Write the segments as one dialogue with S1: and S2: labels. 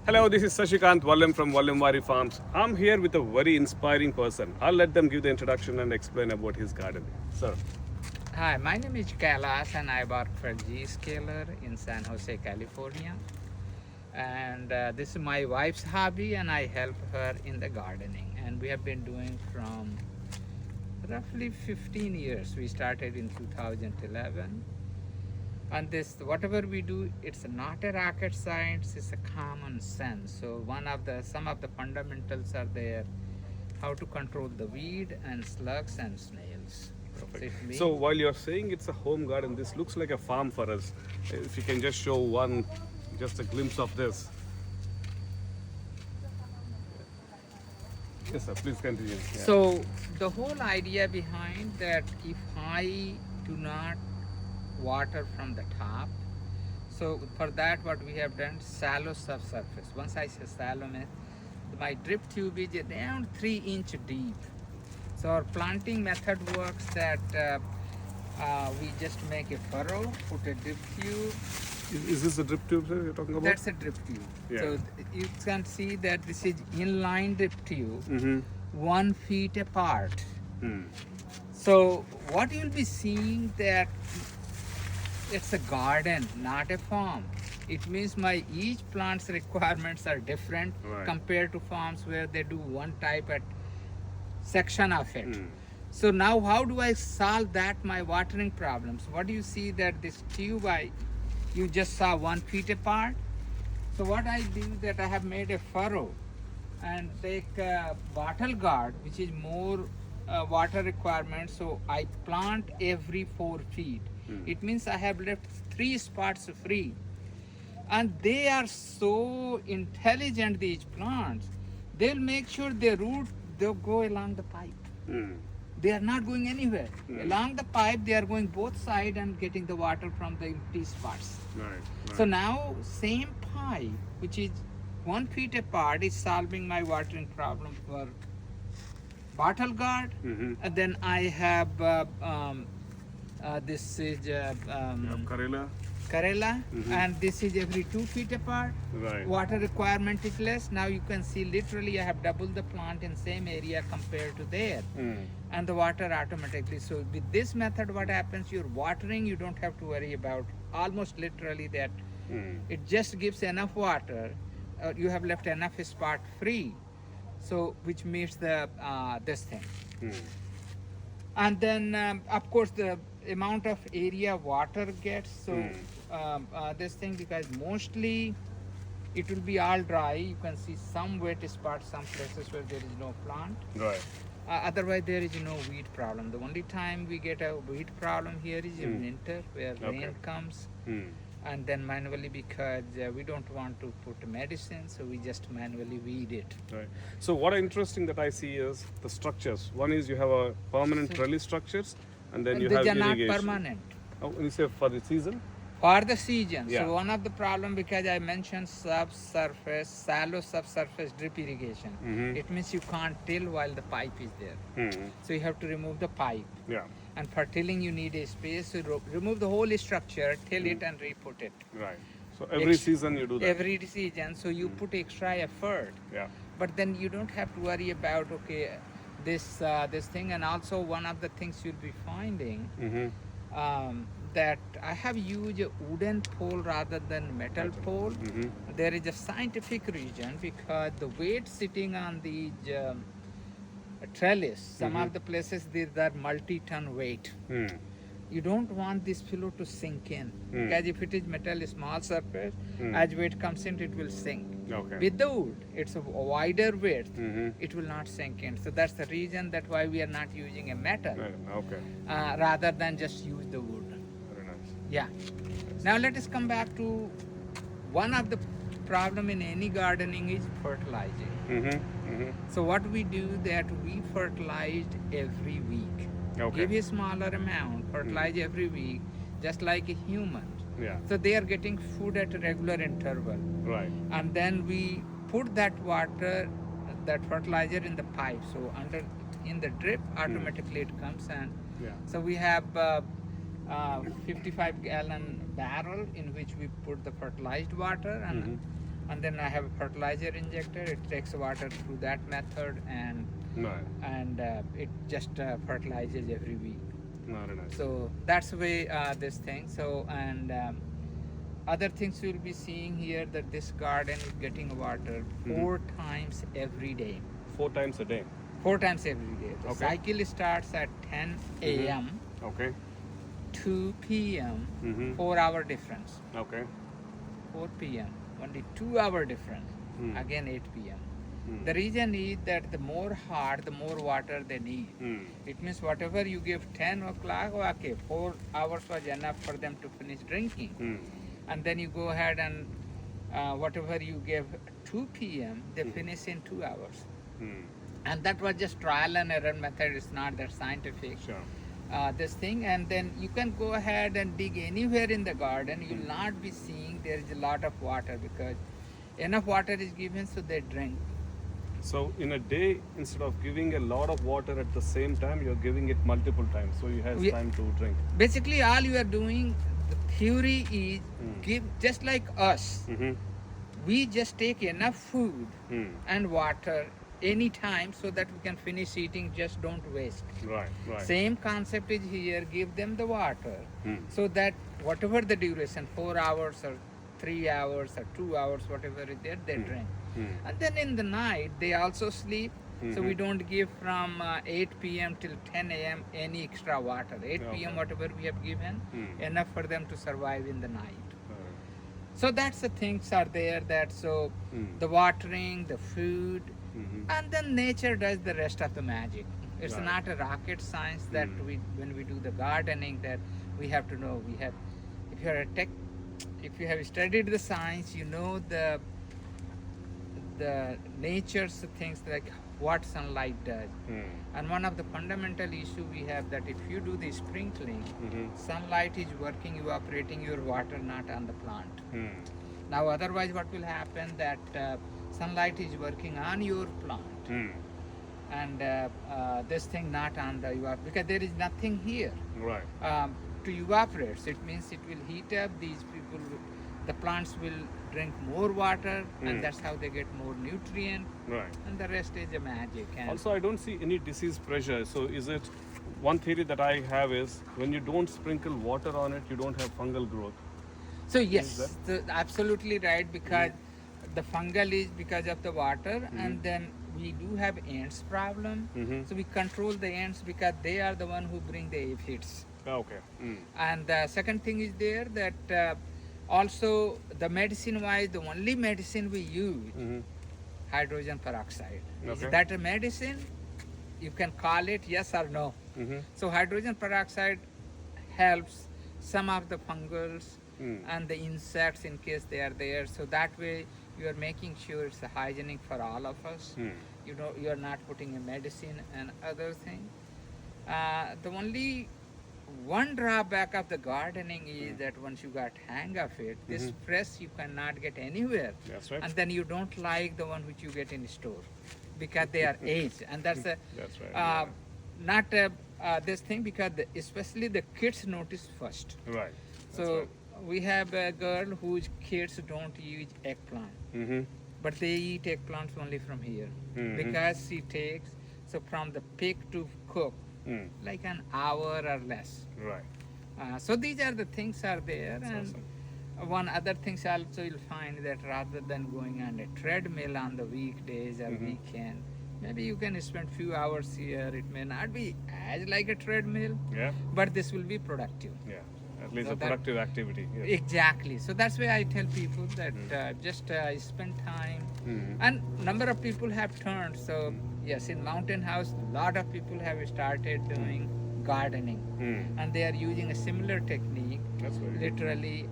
S1: Hello, this is Sashikant Vallam from Vallamwari Farms. I'm here with a very inspiring person. I'll let them give the introduction and explain about his garden. Sir.
S2: Hi, my name is Kailash and I work for G Scaler in San Jose, California. And this is my wife's hobby and I help her in the gardening. And we have been doing from roughly 15 years. We started in 2011. And this, whatever we do, it's not a rocket science, it's a common sense. So some of the fundamentals are there, how to control the weed and slugs and snails.
S1: Perfect. So while you're saying it's a home garden, this looks like a farm for us. If you can just show just a glimpse of this. Yes, sir. Please continue. Yeah.
S2: So the whole idea behind that, if I do not water from the top, so for that what we have done, shallow subsurface. Once I say shallow, my drip tube is around 3 inch deep. So our planting method works that we just make a furrow, put a drip tube.
S1: Is this a drip tube, sir, you're talking about?
S2: That's a drip tube.
S1: Yeah.
S2: So you can see that this is inline drip tube, 1 feet apart. So what you'll be seeing that it's a garden, not a farm. It means my each plant's requirements are different compared to farms where they do one type at section of it. So now how do I solve that, my watering problems? What do you see that this tube you just saw 1 feet apart? So what I do that I have made a furrow and take a bottle guard, which is more water requirement. So I plant every 4 feet. It means I have left 3 spots free. And they are so intelligent, these plants. They'll make sure their root, they'll go along the pipe. They are not going anywhere. Along the pipe, they are going both sides and getting the water from the empty spots.
S1: Right.
S2: So now, same pipe, which is 1 feet apart, is solving my watering problem for bottle guard. And then I have this is Karela, and this is every 2 feet apart.
S1: Right.
S2: Water requirement is less. Now you can see literally I have doubled the plant in same area compared to there. And the water automatically. So with this method, what happens, you're watering, you don't have to worry about almost literally that. It just gives enough water. You have left enough spot free. So which meets the this thing. And then of course the amount of area water gets. So this thing, because mostly it will be all dry. You can see some wet spots, some places where there is no plant.
S1: Right.
S2: Otherwise there is no weed problem. The only time we get a weed problem here is in winter, where rain comes. And then manually, because we don't want to put medicine, so we just manually weed it.
S1: Right. So what interesting that I see is the structures. One is you have a permanent trellis structures, and then you have
S2: They are not
S1: irrigation.
S2: permanent.
S1: Oh, you say for the season?
S2: For the season.
S1: Yeah.
S2: So one of the problem, because I mentioned subsurface, shallow subsurface drip irrigation. It means you can't till while the pipe is there. So you have to remove the pipe.
S1: Yeah.
S2: And for tilling, you need a space to remove the whole structure, till it and re-put it.
S1: Right. So every season you do that.
S2: Every season, so you put extra effort.
S1: Yeah.
S2: But then you don't have to worry about this thing. And also one of the things you'll be finding that I have used a wooden pole rather than metal pole. There is a scientific reason, because the weight sitting on the trellis, some of the places these are multi-ton weight. You don't want this pillow to sink in, because if it is metal, small surface, as weight comes in, it will sink.
S1: Okay.
S2: With the wood, it's a wider width, it will not sink in. So that's the reason that why we are not using a metal,
S1: Okay.
S2: rather than just use the wood.
S1: Very nice.
S2: Yeah. Now let us come back to one of the problem in any gardening is fertilizing. So what we do that we fertilized every week.
S1: Okay.
S2: Give a smaller amount, fertilize every week, just like a human.
S1: Yeah.
S2: So they are getting food at a regular interval.
S1: Right.
S2: And then we put that water, that fertilizer in the pipe. So in the drip, automatically it comes and
S1: Yeah.
S2: so we have 55-gallon barrel in which we put the fertilized water, and then I have a fertilizer injector. It takes water through that method, and
S1: Right.
S2: it just fertilizes every week.
S1: Very nice.
S2: So that's the way this thing. So and other things you'll be seeing here that this garden is getting water 4 times every day.
S1: 4 times a day.
S2: 4 times every day. The
S1: Okay.
S2: cycle starts at 10 a.m.
S1: Okay.
S2: 2 p.m.
S1: Mm-hmm.
S2: 4-hour difference.
S1: Okay.
S2: 4 p.m. only 2-hour difference. Again 8 p.m. The reason is that the more hot, the more water they need. It means whatever you give 10 o'clock, okay, 4 hours was enough for them to finish drinking. And then you go ahead and whatever you give 2 p.m., they finish in 2 hours. And that was just trial and error method. It's not that scientific.
S1: Sure.
S2: This thing, and then you can go ahead and dig anywhere in the garden. You'll not be seeing there is a lot of water because enough water is given so they drink.
S1: So in a day, instead of giving a lot of water at the same time, you're giving it multiple times, so you have
S2: We-
S1: time to drink.
S2: Basically, all you are doing, the theory is give just like us.
S1: Mm-hmm.
S2: We just take enough food
S1: Mm.
S2: and water anytime so that we can finish eating. Just don't waste.
S1: Right. Right.
S2: Same concept is here. Give them the water so that whatever the duration, 4 hours or 3 hours or 2 hours, whatever is there, they drink. And then in the night, they also sleep. So we don't give from 8 p.m. till 10 a.m. any extra water. 8 p.m.
S1: Okay.
S2: whatever we have given, enough for them to survive in the night.
S1: Alright.
S2: So that's the things are there that so the watering, the food, and then nature does the rest of the magic. It's
S1: Right.
S2: not a rocket science that we when we do the gardening that we have to know. We have if you are a tech if you have studied the science, you know the nature's things like what sunlight does. And one of the fundamental issue we have that if you do the sprinkling, sunlight is working, evaporating your water, not on the plant. Now otherwise what will happen that sunlight is working on your plant and this thing not on the because there is nothing here
S1: Right.
S2: to evaporate. So it means it will heat up. These people, the plants will drink more water, and that's how they get more nutrient.
S1: Right.
S2: And the rest is a magic. And
S1: Also, I don't see any disease pressure. So, is it one theory that I have is when you don't sprinkle water on it, you don't have fungal growth.
S2: so yes, absolutely right because the fungal is because of the water, and then we do have ants problem. So we control the ants because they are the one who bring the aphids.
S1: Okay.
S2: And the second thing is there that also the medicine wise, the only medicine we use, hydrogen peroxide. Is
S1: Okay.
S2: that a medicine? You can call it yes or no. So hydrogen peroxide helps some of the fungals and the insects in case they are there. So that way you are making sure it's hygienic for all of us. You know, you are not putting a medicine and other thing. The only one drawback of the gardening is that once you got hang of it, this press you cannot get anywhere.
S1: That's right.
S2: And then you don't like the one which you get in store because they are aged, and that's a
S1: That's right.
S2: not this thing because especially the kids notice first.
S1: Right.
S2: So we have a girl whose kids don't use eggplant, but they eat eggplants only from here because she takes so from the pick to cook like an hour or less.
S1: Right.
S2: So these are the things are there.
S1: That's
S2: And
S1: awesome.
S2: one other things also you'll find that rather than going on a treadmill on the weekdays or weekend, maybe you can spend few hours here. It may not be as like a treadmill,
S1: Yeah.
S2: but this will be productive.
S1: Yeah. At least
S2: So
S1: a
S2: that-
S1: productive activity. Yes.
S2: Exactly. So that's why I tell people that just spend time. And number of people have turned. So yes, in Mountain House, a lot of people have started doing gardening, and they are using a similar technique.
S1: That's very good.
S2: Literally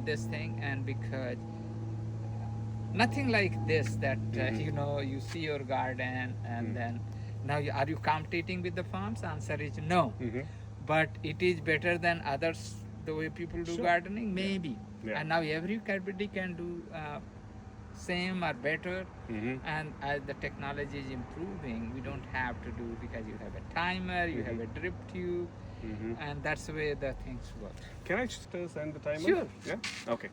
S2: this thing, and because nothing like this that you know you see your garden and then now are you competing with the farms? Answer is no. But it is better than others the way people do
S1: Sure.
S2: gardening, maybe.
S1: Yeah.
S2: And now everybody can do same or better. And as the technology is improving, we don't have to do because you have a timer, you have a drip tube, and that's the way the things work.
S1: Can I just send the timer?
S2: Sure.
S1: Yeah. Okay.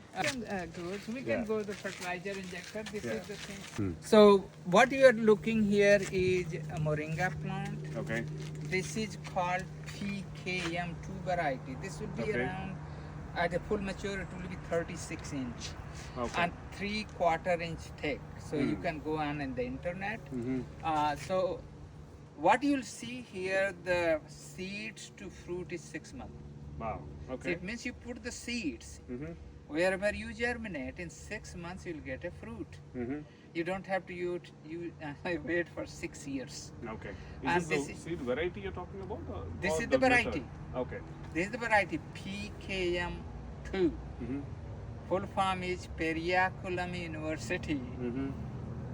S2: We can go the fertilizer injector. This
S1: Yeah.
S2: is the thing. So what you are looking here is a Moringa plant.
S1: Okay.
S2: This is called PKM2 variety. This will be
S1: Okay.
S2: around, at the full mature, it will be 36 inch
S1: Okay.
S2: and 3/4 inch thick. So you can go on in the internet. So what you'll see here, the seeds to fruit is 6 months.
S1: Wow.
S2: So
S1: Okay.
S2: it means you put the seeds.
S1: Mm-hmm.
S2: Wherever you germinate, in 6 months you'll get a fruit.
S1: Mm-hmm.
S2: You don't have to wait for 6 years.
S1: Okay.
S2: And
S1: Is
S2: this
S1: this
S2: is-
S1: the seed variety you're talking about?
S2: This
S1: or
S2: is the variety.
S1: method? Okay.
S2: This is the variety PKM2.
S1: Mm-hmm.
S2: Full form is Periaculum University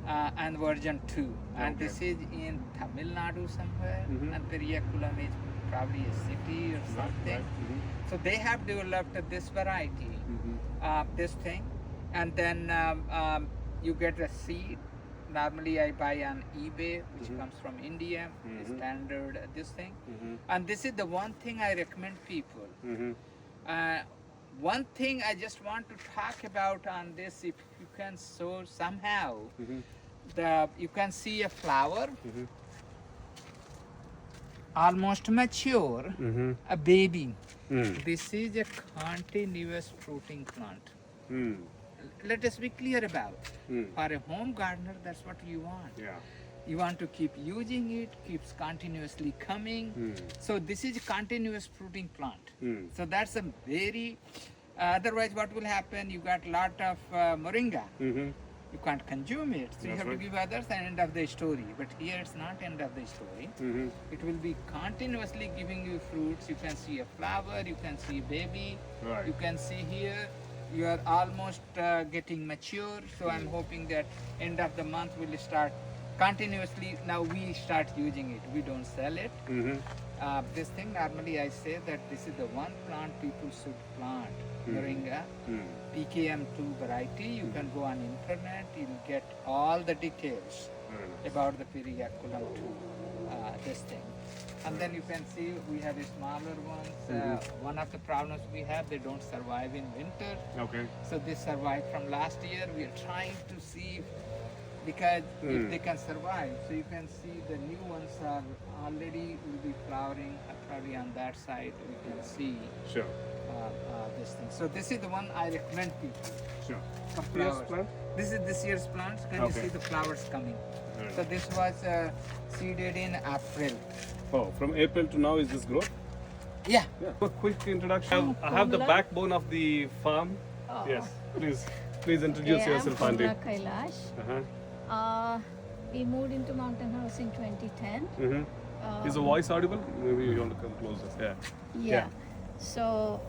S2: and version 2. And
S1: Okay.
S2: this is in Tamil Nadu somewhere.
S1: Mhm.
S2: And Periaculum is probably a city or something.
S1: Right. Mm-hmm.
S2: So they have developed this variety,
S1: Mm-hmm.
S2: this thing. And then you get a seed. Normally I buy on eBay, which comes from India, the standard this thing.
S1: Mm-hmm.
S2: And this is the one thing I recommend people.
S1: Mm-hmm.
S2: One thing I just want to talk about on this, if you can sow somehow, you can see a flower, almost mature, a baby. This is a continuous fruiting plant. Let us be clear about. For a home gardener, that's what you want.
S1: Yeah.
S2: You want to keep using it, keeps continuously coming. So this is a continuous fruiting plant. So that's a very, otherwise what will happen, you got lot of moringa. You can't consume it, so you
S1: That's
S2: have
S1: right.
S2: to give others the end of the story. But here it's not end of the story. It will be continuously giving you fruits. You can see a flower, you can see a baby.
S1: Right.
S2: You can see here, you are almost getting mature. So I'm hoping that end of the month we'll start continuously. Now we start using it. We don't sell it. This thing, normally I say that this is the one plant people should plant. Moringa, PKM2 variety. You can go on internet. You'll get all the details
S1: Very nice.
S2: about the Periaculum 2, this thing. And then you can see we have the smaller ones. One of the problems we have, they don't survive in winter.
S1: Okay.
S2: So they survived from last year. We are trying to see because if they can survive. So you can see the new ones are already will be flowering. Probably on that side we can see
S1: Sure.
S2: this thing. So this is the one I recommend people.
S1: Sure.
S2: For
S1: Yes,
S2: flowers.
S1: plant?
S2: This is this year's plants. Can you
S1: Okay.
S2: see the flowers coming?
S1: Very
S2: So this was seeded in April.
S1: Oh, from April to now is this growth?
S2: Yeah.
S1: Yeah. A quick introduction. I have the
S3: Komala.
S1: backbone of the farm.
S3: Oh.
S1: Yes. Please introduce
S3: Okay,
S1: yourself,
S3: I'm
S1: Aunty.
S3: Komala Kailash.
S1: Uh-huh.
S3: We moved into Mountain House in 2010.
S1: Mm-hmm. Is the voice audible? Maybe you want to come closer. Yeah.
S3: Yeah. So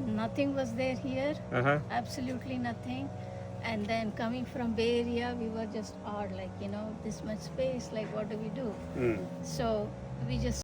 S3: nothing was there here,
S1: Uh-huh.
S3: absolutely nothing. And then coming from Bay Area, we were just odd, like, this much space, like, what do we do? So we just